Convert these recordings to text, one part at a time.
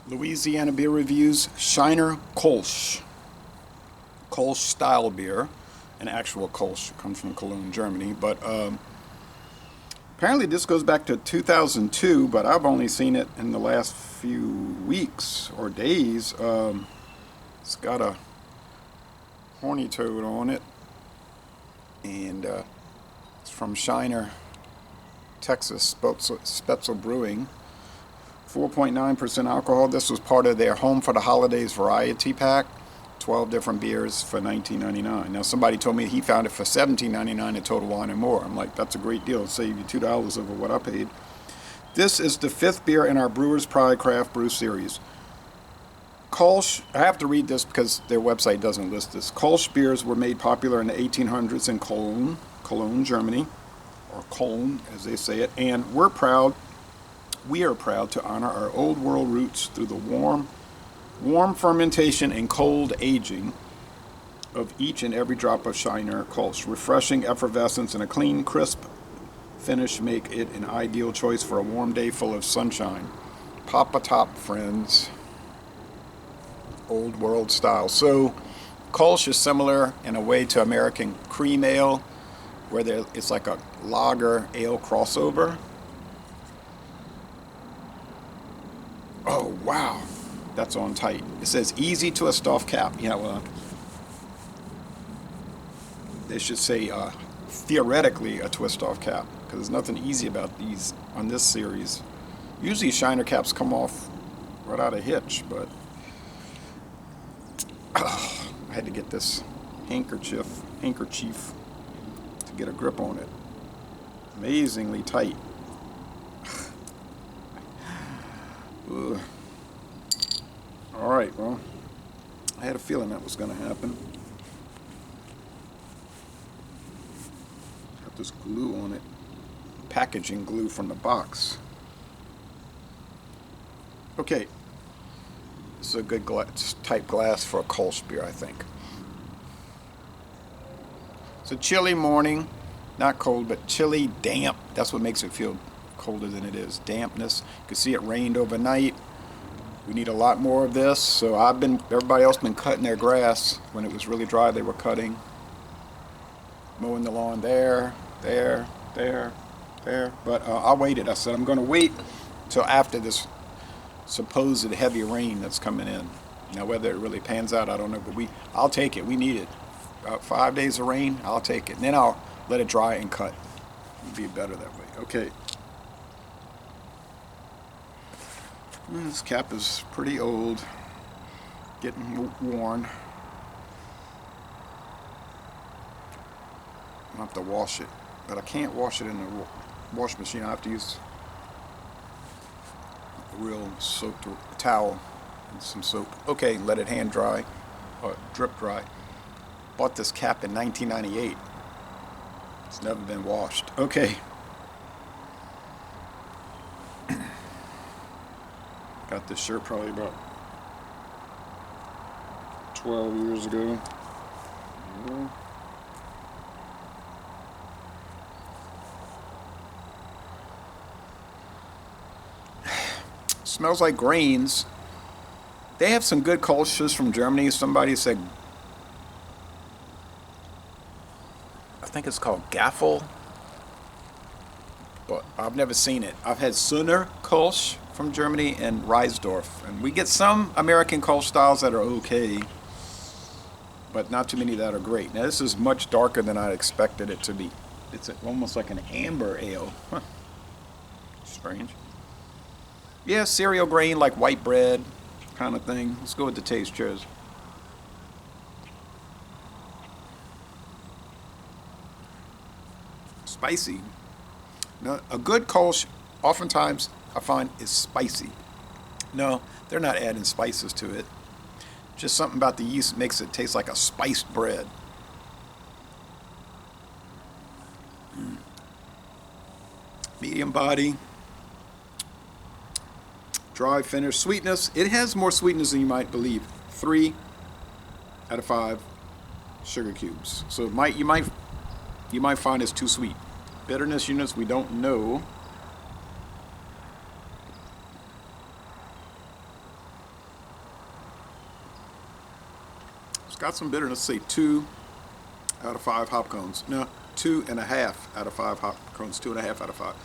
Louisiana beer reviews. Shiner Kölsch. Kölsch style beer. An actual Kölsch comes from Cologne, Germany. But apparently this goes back to 2002, but I've only seen it in the last few weeks or days. It's got a horny toad on it. And it's from Shiner, Texas, Spetzel Brewing. 4.9% alcohol. This was part of their Home for the Holidays variety pack. 12 different beers for $19.99. Now somebody told me he found it for $17.99 at Total Wine and More. I'm like, that's a great deal. It'll save you $2 over what I paid. This is the 5th beer in our Brewer's Pride Craft Brew series. Kölsch, I have to read this because their website doesn't list this. Kölsch beers were made popular in the 1800s in Cologne, Germany, or Cologne as they say it, and we are proud to honor our old world roots through the warm fermentation and cold aging of each and every drop of Shiner Kölsch. Refreshing effervescence and a clean, crisp finish make it an ideal choice for a warm day full of sunshine. Pop a top, friends. Old world style. So Kölsch is similar in a way to American cream ale, where it's like a lager ale crossover. Oh wow, that's on tight. It says easy to a off cap. Yeah, well, they should say theoretically a twist off cap, because there's nothing easy about these on this series. Usually Shiner caps come off right out of hitch, but I had to get this handkerchief to get a grip on it. Amazingly tight. Alright, well, I had a feeling that was going to happen. Got this glue on it. Packaging glue from the box. Okay. This is a good type glass for a Kölsch beer, I think. It's a chilly morning. Not cold, but chilly, damp. That's what makes it feel colder than it is. Dampness. You can see it rained overnight. We need a lot more of this. So everybody else been cutting their grass. When it was really dry, they were cutting. Mowing the lawn there. But I waited. I said, I'm going to wait till after this supposed heavy rain that's coming in. Now whether it really pans out, I don't know, but I'll take it. We need it. About 5 days of rain, I'll take it. And then I'll let it dry and cut. It'll be better that way. Okay. This cap is pretty old. Getting worn. I'll have to wash it. But I can't wash it in the wash machine. I have to use real soaked towel and some soap. Okay, let it hand dry or drip dry. Bought this cap in 1998. It's never been washed. Okay. Got this shirt probably about 12 years ago. Smells like grains. They have some good Kölsches from Germany. Somebody said, I think it's called Gaffel, but I've never seen it. I've had Sunner Kölsch from Germany and Reisdorf, and we get some American Kölsch styles that are okay, but not too many that are great. Now this is much darker than I expected it to be. It's almost like an amber ale. Huh. Strange. Yeah, cereal grain like white bread kind of thing. Let's go with the taste. Cheers. Spicy. Now, a good Kölsch oftentimes I find is spicy. No, they're not adding spices to it. Just something about the yeast makes it taste like a spiced bread. Medium body. Dry finish. Sweetness. It has more sweetness than you might believe. 3 out of 5 sugar cubes. So you might find it's too sweet. Bitterness units we don't know. It's got some bitterness. Say 2 out of 5 hop cones. No, 2.5 out of 5 hop cones. 2.5 out of 5.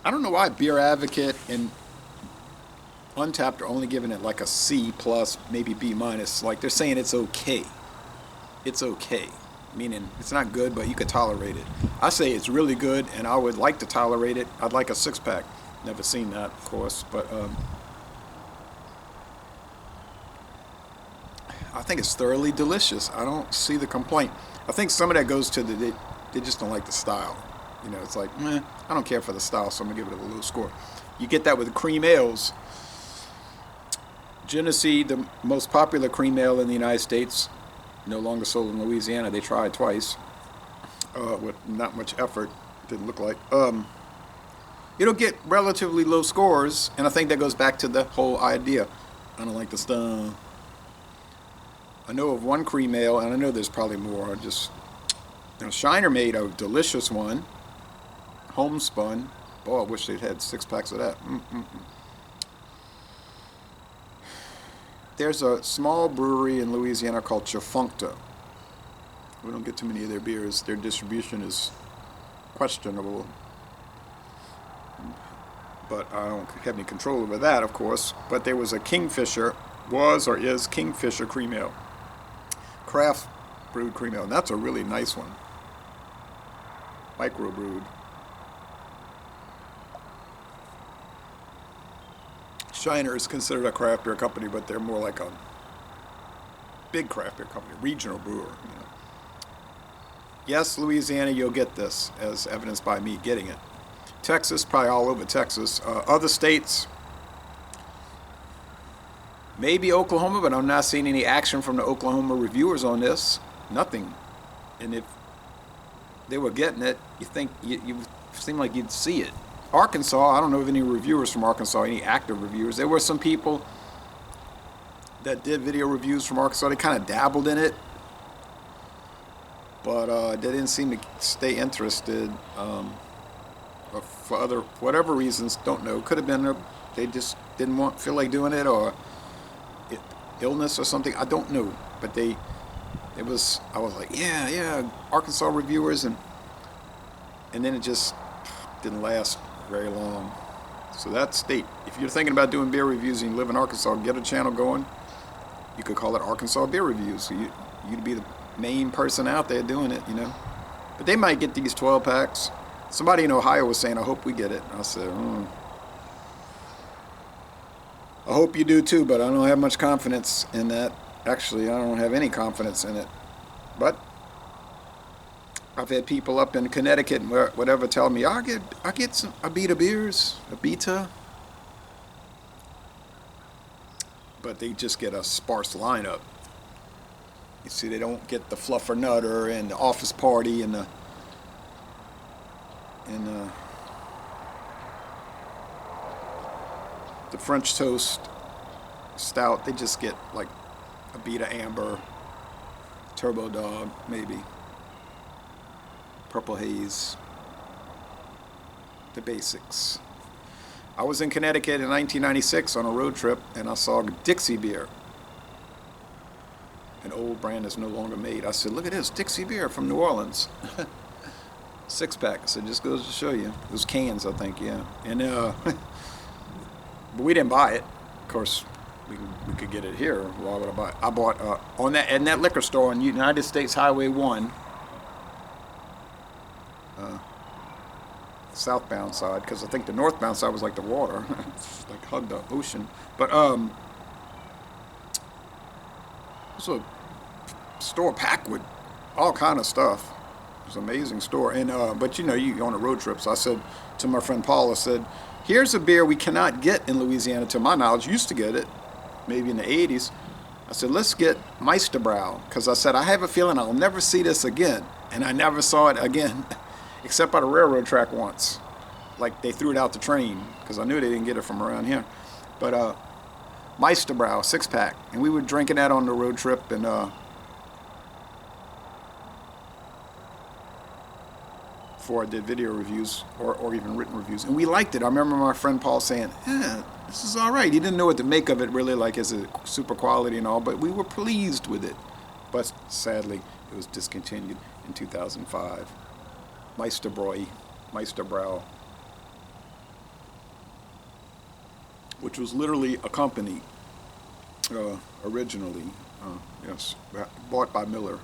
I don't know why Beer Advocate and Untapped are only giving it like a C plus, maybe B minus. Like they're saying it's okay. It's okay. Meaning it's not good, but you could tolerate it. I say it's really good, and I would like to tolerate it. I'd like a 6-pack. Never seen that, of course, but I think it's thoroughly delicious. I don't see the complaint. I think some of that goes to they just don't like the style. You know, it's like, I don't care for the style, so I'm gonna give it a low score. You get that with cream ales. Genesee, the most popular cream ale in the United States, no longer sold in Louisiana. They tried twice with not much effort. Didn't look like. It'll get relatively low scores, and I think that goes back to the whole idea. I don't like the style. I know of one cream ale, and I know there's probably more. Shiner made a delicious one, homespun. Boy, I wish they'd had 6-packs of that. There's a small brewery in Louisiana called Chafuncta. We don't get too many of their beers. Their distribution is questionable. But I don't have any control over that, of course. But there was a Kingfisher, was or is Kingfisher cream ale. Craft brewed cream ale. And that's a really nice one. Microbrewed. Shiner is considered a craft beer company, but they're more like a big craft beer company, regional brewer. You know. Yes, Louisiana, you'll get this, as evidenced by me getting it. Texas, probably all over Texas. Other states, maybe Oklahoma, but I'm not seeing any action from the Oklahoma reviewers on this. Nothing. And if they were getting it, you seem like you'd see it. Arkansas, I don't know of any reviewers from Arkansas, any active reviewers. There were some people that did video reviews from Arkansas. They kind of dabbled in it, but they didn't seem to stay interested for whatever reasons. Don't know. Could have been they just didn't feel like doing it, or illness or something. I don't know. But I was like, yeah, Arkansas reviewers, and then it just didn't last very long. So that state, if you're thinking about doing beer reviews and you live in Arkansas, get a channel going. You could call it Arkansas Beer Reviews. So you'd be the main person out there doing it, you know. But they might get these 12-packs. Somebody in Ohio was saying, I hope we get it. I said, I hope you do too, but I don't have much confidence in that. Actually, I don't have any confidence in it. But I've had people up in Connecticut and whatever tell me, I get a beta beers, a beta. But they just get a sparse lineup. You see, they don't get the Fluffer Nutter and the Office Party and the French Toast Stout. They just get like a Beta Amber, Turbo Dog, maybe. Purple Haze, the basics. I was in Connecticut in 1996 on a road trip, and I saw Dixie Beer, an old brand that's no longer made. I said, look at this, Dixie Beer from New Orleans. 6-pack. I said, just goes to show you. It was cans, I think, yeah. And but we didn't buy it. Of course, we could get it here. Why would I buy it? I bought in that liquor store on United States Highway 1. Southbound side, because I think the northbound side was like the water. It's like hugged the ocean. But it's a store packed with all kind of stuff. It's an amazing store. And but you on a road trip, so I said to my friend Paul, I said, here's a beer we cannot get in Louisiana, to my knowledge. Used to get it maybe in the 80s. I said, let's get Meisterbrow, because I said, I have a feeling I'll never see this again. And I never saw it again. Except by the railroad track once. Like they threw it out the train, because I knew they didn't get it from around here. But Meisterbrow, 6-pack. And we were drinking that on the road trip, and before I did video reviews or even written reviews, and we liked it. I remember my friend Paul saying, this is all right. He didn't know what to make of it really, like is it super quality and all, but we were pleased with it. But sadly, it was discontinued in 2005. Meisterbrow, which was literally a company originally, yes, bought by Miller.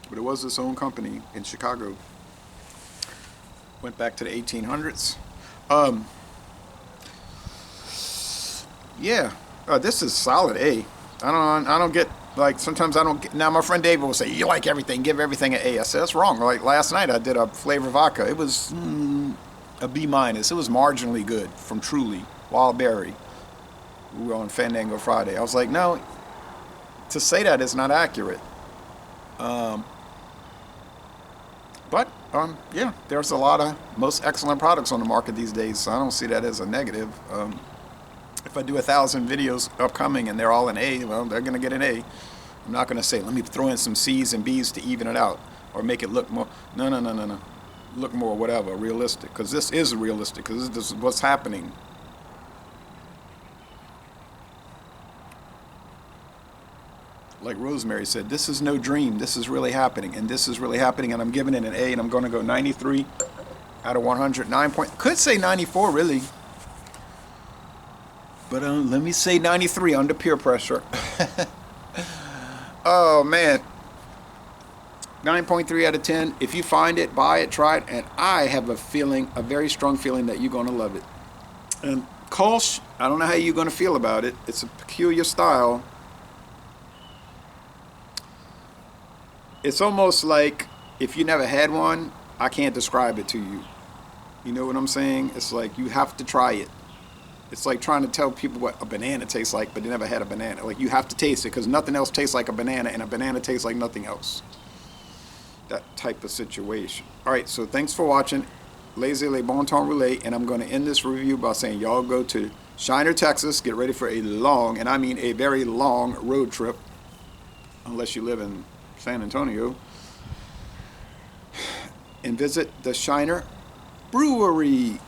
But it was its own company in Chicago. Went back to the 1800s. Yeah, this is solid A. I don't get, like, sometimes I don't get, now my friend David will say, you like everything, give everything an A. I said, that's wrong. Like last night I did a flavor vodka. It was a B minus. It was marginally good from Truly, Wild Berry. We were on Fandango Friday. I was like, no, to say that is not accurate. But yeah, there's a lot of most excellent products on the market these days, so I don't see that as a negative. If I do 1,000 videos upcoming and they're all an A, well, they're going to get an A. I'm not going to say, let me throw in some C's and B's to even it out or make it look more, no. Look more whatever, realistic, because this is realistic, because this is what's happening. Like Rosemary said, this is no dream. This is really happening, and this is really happening, and I'm giving it an A, and I'm going to go 93 out of 100. Could say 94, really. But let me say 93 under peer pressure. Oh, man. 9.3 out of 10. If you find it, buy it, try it, and I have a very strong feeling that you're going to love it. And Kölsch, I don't know how you're going to feel about it. It's a peculiar style. It's almost like if you never had one, I can't describe it to you. You know what I'm saying? It's like you have to try it. It's like trying to tell people what a banana tastes like, but they never had a banana. Like you have to taste it because nothing else tastes like a banana, and a banana tastes like nothing else. That type of situation. All right, so thanks for watching. Laissez les bon temps rouler, and I'm going to end this review by saying y'all go to Shiner, Texas. Get ready for a long, and I mean a very long road trip, unless you live in San Antonio, and visit the Shiner Brewery.